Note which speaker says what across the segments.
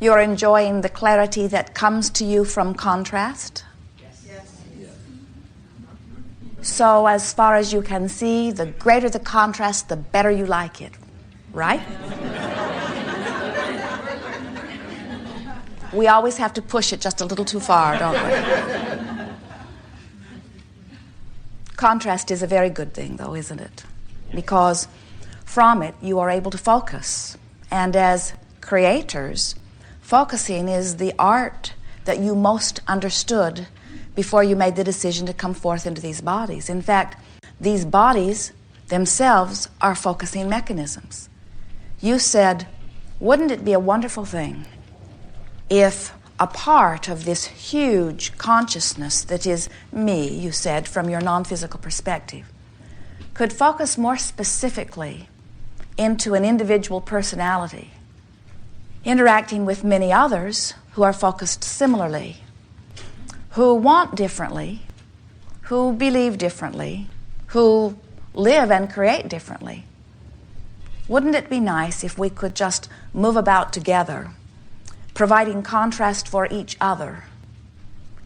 Speaker 1: You're enjoying the clarity that comes to you from contrast. So as far as you can see, the greater the contrast, the better you like it, right? We always have to push it just a little too far, don't we? Contrast is a very good thing, though, isn't it? Because from it, you are able to focus. And as creators, focusing is the art that you most understood before you made the decision to come forth into these bodies. In fact, these bodies themselves are focusing mechanisms. You said, wouldn't it be a wonderful thing if a part of this huge consciousness that is me, you said, from your non-physical perspective, could focus more specifically into an individual personality, interacting with many others who are focused similarly, who want differently, who believe differently, who live and create differently. Wouldn't it be nice if we could just move about together, providing contrast for each other,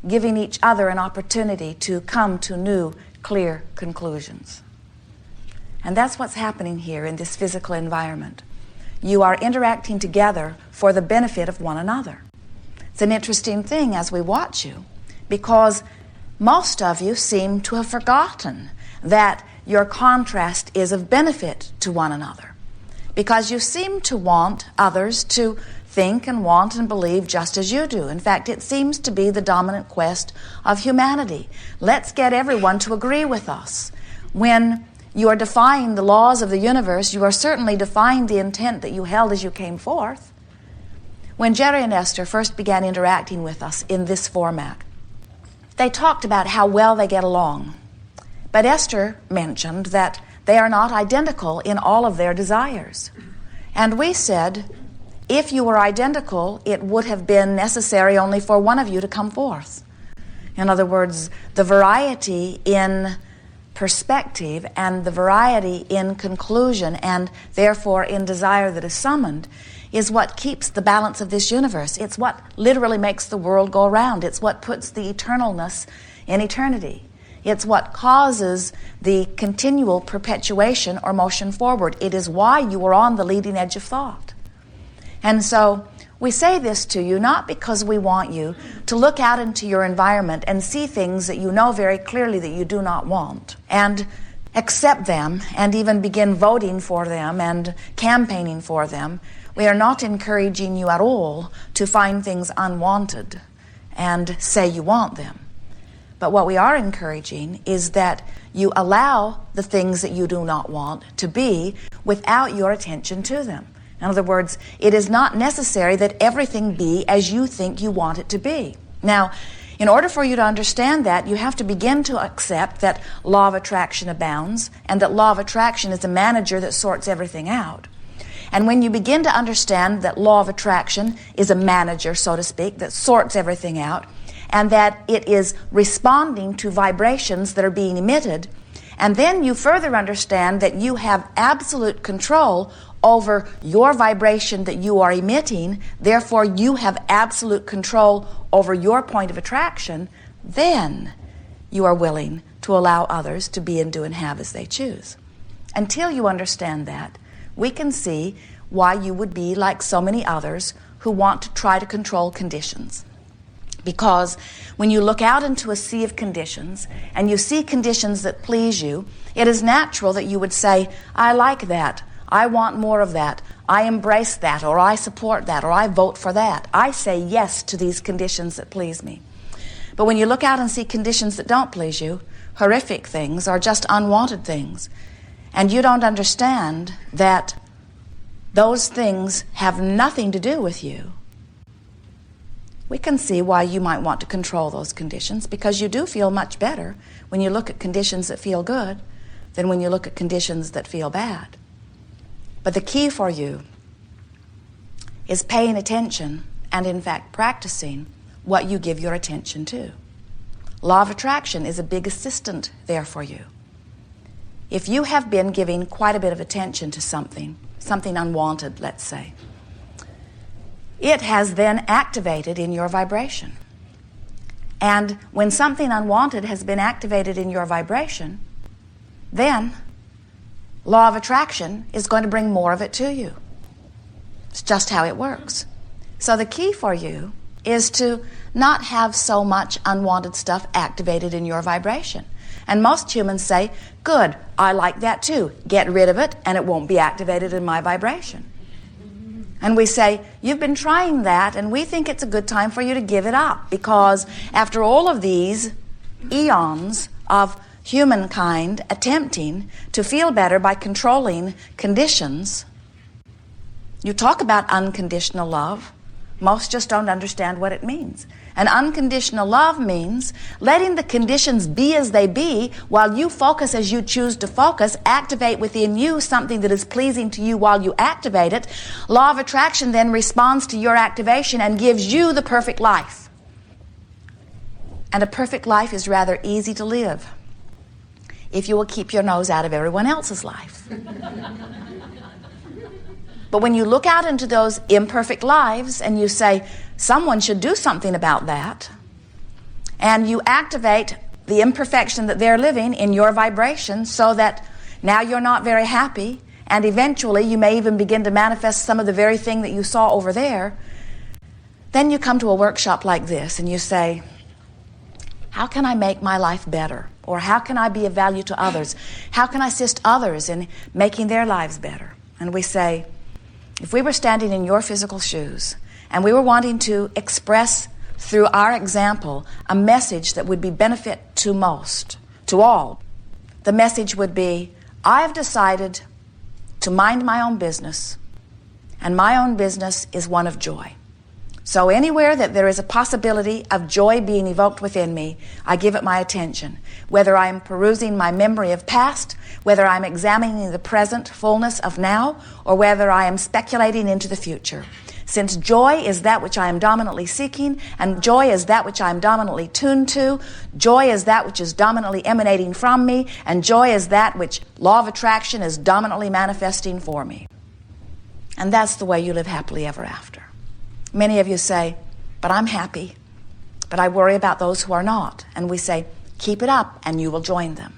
Speaker 1: giving each other an opportunity to come to new, clear conclusions? And that's what's happening here in this physical environment. You are interacting together for the benefit of one another. It's an interesting thing as we watch you, because most of you seem to have forgotten that your contrast is of benefit to one another, because you seem to want others to think and want and believe just as you do. In fact, it seems to be the dominant quest of humanity. Let's get everyone to agree with us. When you are defying the laws of the universe, you are certainly defying the intent that you held as you came forth. When Jerry and Esther first began interacting with us in this format, they talked about how well they get along. But Esther mentioned that they are not identical in all of their desires. And we said, if you were identical, it would have been necessary only for one of you to come forth. In other words, the variety in perspective and the variety in conclusion and therefore in desire that is summoned is what keeps the balance of this universe. It's what literally makes the world go around. It's what puts the eternalness in eternity. It's what causes the continual perpetuation or motion forward. It is why you are on the leading edge of thought. And so we say this to you not because we want you to look out into your environment and see things that you know very clearly that you do not want and accept them and even begin voting for them and campaigning for them. We are not encouraging you at all to find things unwanted and say you want them. But what we are encouraging is that you allow the things that you do not want to be without your attention to them. In other words, it is not necessary that everything be as you think you want it to be. Now, in order for you to understand that, you have to begin to accept that law of attraction abounds and that law of attraction is a manager that sorts everything out. And when you begin to understand that law of attraction is a manager, so to speak, that sorts everything out, and that it is responding to vibrations that are being emitted, and then you further understand that you have absolute control over your vibration that you are emitting, therefore you have absolute control over your point of attraction, then you are willing to allow others to be and do and have as they choose. Until you understand that, we can see why you would be like so many others who want to try to control conditions. Because when you look out into a sea of conditions and you see conditions that please you, it is natural that you would say, I like that, I want more of that, I embrace that, or I support that, or I vote for that. I say yes to these conditions that please me. But when you look out and see conditions that don't please you, horrific things or just unwanted things, and you don't understand that those things have nothing to do with you, we can see why you might want to control those conditions, because you do feel much better when you look at conditions that feel good than when you look at conditions that feel bad. But the key for you is paying attention and, in fact, practicing what you give your attention to. Law of attraction is a big assistant there for you. If you have been giving quite a bit of attention to something unwanted, let's say, it has then activated in your vibration. And when something unwanted has been activated in your vibration, then law of attraction is going to bring more of it to you. It's just how it works. So the key for you is to not have so much unwanted stuff activated in your vibration. And most humans say, good, I like that too. Get rid of it and it won't be activated in my vibration. And we say, you've been trying that and we think it's a good time for you to give it up, because after all of these eons of humankind attempting to feel better by controlling conditions, you talk about unconditional love. Most just don't understand what it means. And unconditional love means letting the conditions be as they be while you focus as you choose to focus, activate within you something that is pleasing to you while you activate it. Law of attraction then responds to your activation and gives you the perfect life. And a perfect life is rather easy to live if you will keep your nose out of everyone else's life. But when you look out into those imperfect lives and you say, someone should do something about that, and you activate the imperfection that they're living in your vibration so that now you're not very happy, and eventually you may even begin to manifest some of the very thing that you saw over there, then you come to a workshop like this and you say, how can I make my life better? Or how can I be of value to others? How can I assist others in making their lives better? And we say, if we were standing in your physical shoes and we were wanting to express through our example a message that would be benefit to most, to all, the message would be, I have decided to mind my own business, and my own business is one of joy. So anywhere that there is a possibility of joy being evoked within me, I give it my attention. Whether I'm perusing my memory of past, whether I'm examining the present fullness of now, or whether I am speculating into the future. Since joy is that which I am dominantly seeking, and joy is that which I am dominantly tuned to, joy is that which is dominantly emanating from me, and joy is that which law of attraction is dominantly manifesting for me. And that's the way you live happily ever after. Many of you say, but I'm happy, but I worry about those who are not. And we say, keep it up and you will join them.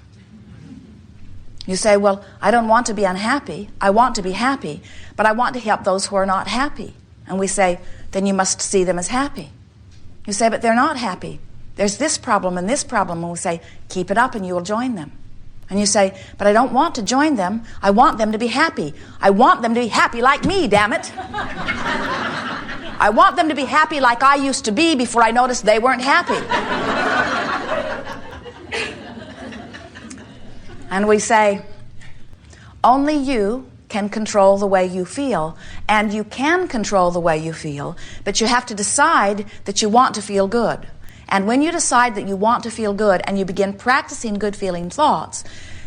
Speaker 1: You say, well, I don't want to be unhappy. I want to be happy, but I want to help those who are not happy. And we say, then you must see them as happy. You say, but they're not happy. There's this problem and this problem. And we say, keep it up and you will join them. And you say, but I don't want to join them. I want them to be happy. I want them to be happy like me, damn it. I want them to be happy like I used to be before I noticed they weren't happy. And we say, only you can control the way you feel, and you can control the way you feel, but you have to decide that you want to feel good. And when you decide that you want to feel good and you begin practicing good feeling thoughts,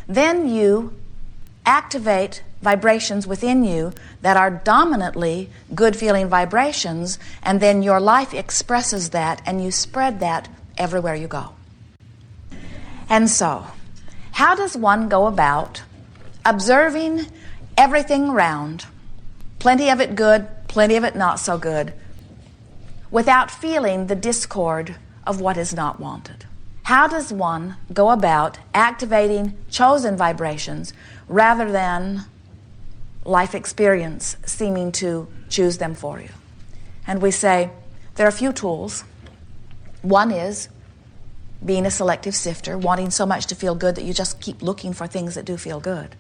Speaker 1: then you activate vibrations within you that are dominantly good feeling vibrations, and then your life expresses that and you spread that everywhere you go. And so, how does one go about observing everything around, plenty of it good, plenty of it not so good, without feeling the discord of what is not wanted? How does one go about activating chosen vibrations rather than life experience seeming to choose them for you? And we say there are a few tools. One is being a selective sifter, wanting so much to feel good that you just keep looking for things that do feel good.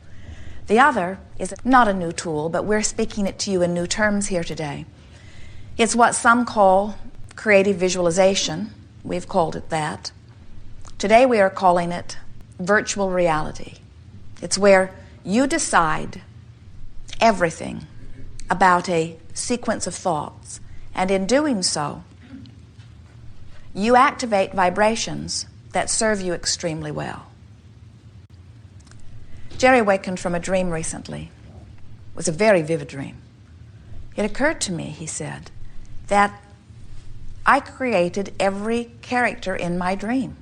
Speaker 1: The other is not a new tool, but we're speaking it to you in new terms here today. It's what some call creative visualization. We've called it that. Today we are calling it virtual reality. It's where you decide everything about a sequence of thoughts, and in doing so, you activate vibrations that serve you extremely well. Jerry awakened from a dream recently. It was a very vivid dream. It occurred to me, he said, that I created every character in my dream,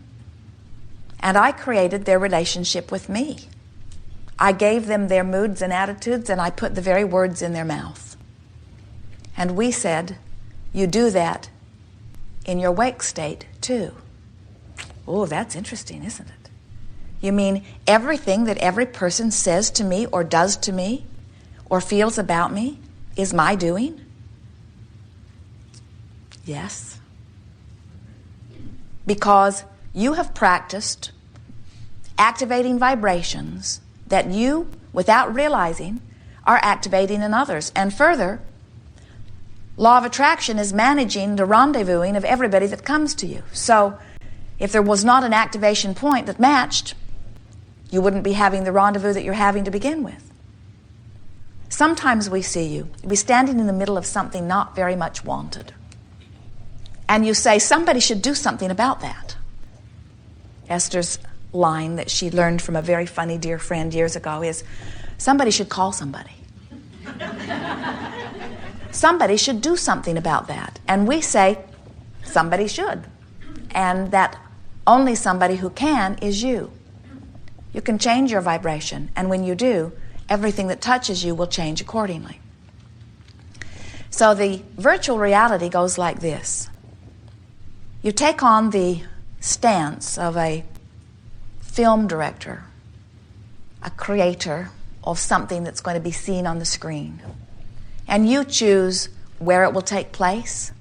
Speaker 1: and I created their relationship with me. I gave them their moods and attitudes, and I put the very words in their mouth. And we said, you do that in your wake state too. Oh, that's interesting, isn't it? You mean everything that every person says to me or does to me or feels about me is my doing? Yes. Because you have practiced activating vibrations that you, without realizing, are activating in others. And further, law of attraction is managing the rendezvousing of everybody that comes to you. So if there was not an activation point that matched, you wouldn't be having the rendezvous that you're having to begin with. Sometimes we see you be standing in the middle of something not very much wanted. And you say, somebody should do something about that. Esther's line that she learned from a very funny dear friend years ago is, somebody should call somebody. Somebody should do something about that. And we say, somebody should. And that only somebody who can is you. You can change your vibration, and when you do, everything that touches you will change accordingly. So the virtual reality goes like this. You take on the stance of a film director, a creator of something that's going to be seen on the screen. And you choose where it will take place,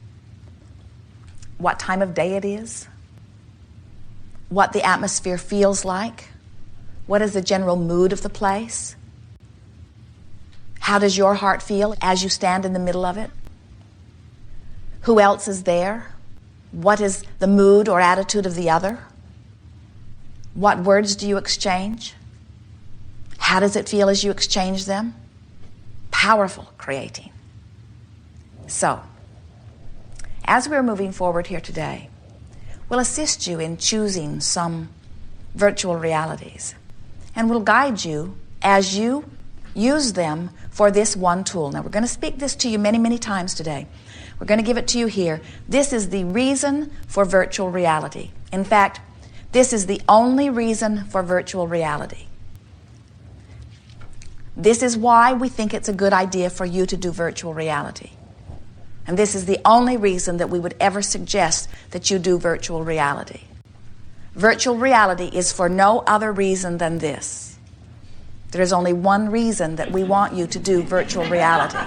Speaker 1: what time of day it is, what the atmosphere feels like, what is the general mood of the place, how does your heart feel as you stand in the middle of it, who else is there, what is the mood or attitude of the other, what words do you exchange, how does it feel as you exchange them? Powerful creating. So, as we're moving forward here today, we'll assist you in choosing some virtual realities, and we'll guide you as you use them for this one tool. Now, we're going to speak this to you many, many times today. We're going to give it to you here. This is the reason for virtual reality. In fact, this is the only reason for virtual reality. This is why we think it's a good idea for you to do virtual reality. And this is the only reason that we would ever suggest that you do virtual reality. Virtual reality is for no other reason than this. There is only one reason that we want you to do virtual reality.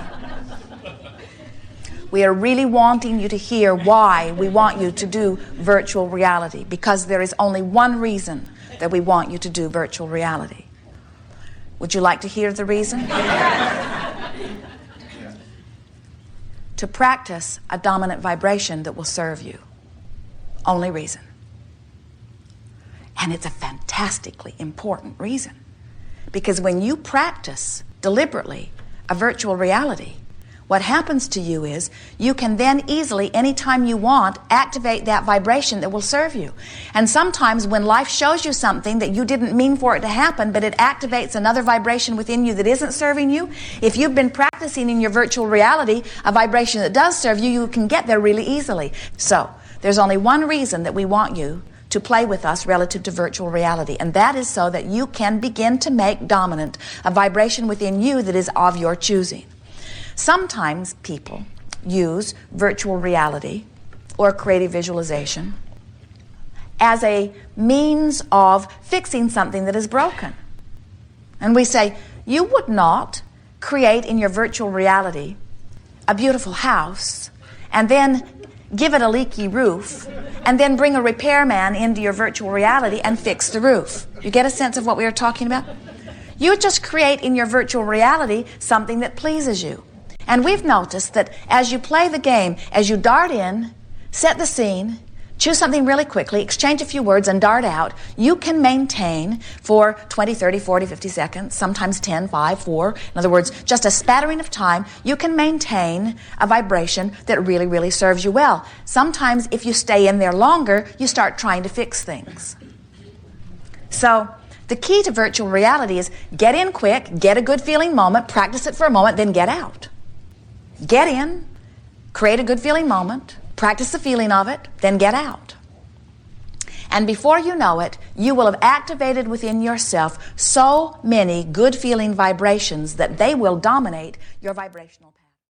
Speaker 1: We are really wanting you to hear why we want you to do virtual reality, because there is only one reason that we want you to do virtual reality. Would you like to hear the reason? To practice a dominant vibration that will serve you. Only reason. And it's a fantastically important reason. Because when you practice deliberately a virtual reality, what happens to you is you can then easily, anytime you want, activate that vibration that will serve you. And sometimes when life shows you something that you didn't mean for it to happen, but it activates another vibration within you that isn't serving you, if you've been practicing in your virtual reality a vibration that does serve you, you can get there really easily. So, there's only one reason that we want you to play with us relative to virtual reality, and that is so that you can begin to make dominant a vibration within you that is of your choosing. Sometimes people use virtual reality or creative visualization as a means of fixing something that is broken. And we say, you would not create in your virtual reality a beautiful house and then give it a leaky roof and then bring a repairman into your virtual reality and fix the roof. You get a sense of what we are talking about? You just create in your virtual reality something that pleases you. And we've noticed that as you play the game, as you dart in, set the scene, choose something really quickly, exchange a few words, and dart out, you can maintain for 20, 30, 40, 50 seconds, sometimes 10, 5, 4. In other words, just a spattering of time, you can maintain a vibration that really, really serves you well. Sometimes if you stay in there longer, you start trying to fix things. So the key to virtual reality is get in quick, get a good feeling moment, practice it for a moment, then get out. Get in, create a good feeling moment, practice the feeling of it, then get out. And before you know it, you will have activated within yourself so many good feeling vibrations that they will dominate your vibrational pattern.